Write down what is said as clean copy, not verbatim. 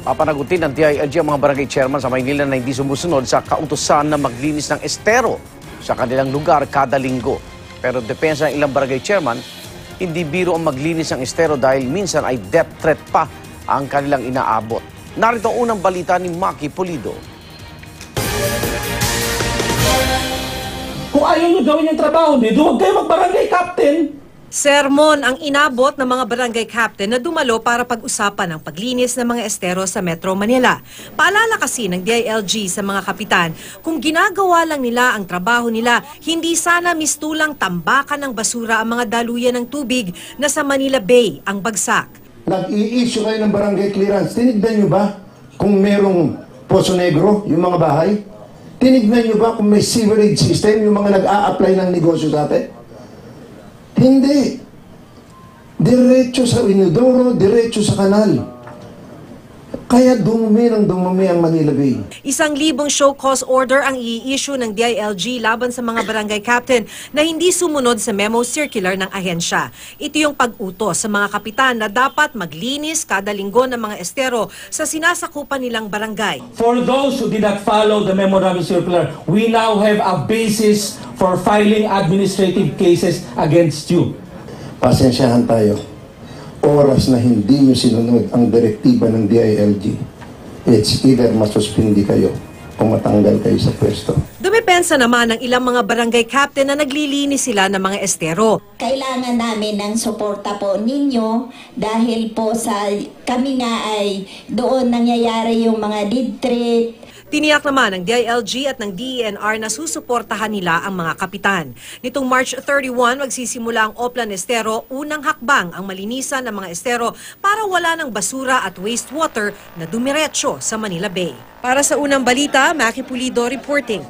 Papanagutin ng DILG ang mga barangay chairman sa Maynila na hindi sumusunod sa kautusan na maglinis ng estero sa kanilang lugar kada linggo. Pero depensa ng ilang barangay chairman, hindi biro ang maglinis ng estero dahil minsan ay death threat pa ang kanilang inaabot. Narito ang unang balita ni Maki Pulido. Kung ayaw nyo gawin yung trabaho nito, huwag kayo mag-barangay captain. Sermon ang inabot ng mga barangay captain na dumalo para pag-usapan ang paglinis ng mga estero sa Metro Manila. Paalala kasi ng DILG sa mga kapitan, kung ginagawa lang nila ang trabaho nila, hindi sana mistulang tambakan ng basura ang mga daluyan ng tubig na sa Manila Bay ang bagsak. Nag-i-issue kayo ng barangay clearance. Tinignan nyo ba kung merong Poso Negro, yung mga bahay? Tinignan nyo ba kung may sewerage system, yung mga nag-a-apply ng negosyo sa atin? Hindi. Diretso sa inodoro, diretso sa kanal. Kaya dumumi ang Manila Bay. 1,000 show cause order ang i-issue ng DILG laban sa mga barangay captain na hindi sumunod sa memo circular ng ahensya. Ito yung pag-utos sa mga kapitan na dapat maglinis kada linggo ng mga estero sa sinasakupan nilang barangay. For those who did not follow the memorandum circular, we now have a basis for filing administrative cases against you. Pasensyahan tayo. Oras na hindi nyo sinunod ang direktiba ng DILG, it's either masuspindi kayo o matanggal kayo sa pwesto. Dumepensa naman ng ilang mga barangay captain na naglilinis sila ng mga estero. Kailangan namin ng suporta po ninyo dahil po sa kami nga ay doon nangyayari yung mga deed threat. Tiniyak naman ng DILG at ng DENR na susuportahan nila ang mga kapitan. Nitong March 31, magsisimula ang Oplan Estero, unang hakbang ang malinisan ng mga estero para wala ng basura at wastewater na dumiretso sa Manila Bay. Para sa unang balita, Maki Pulido reporting.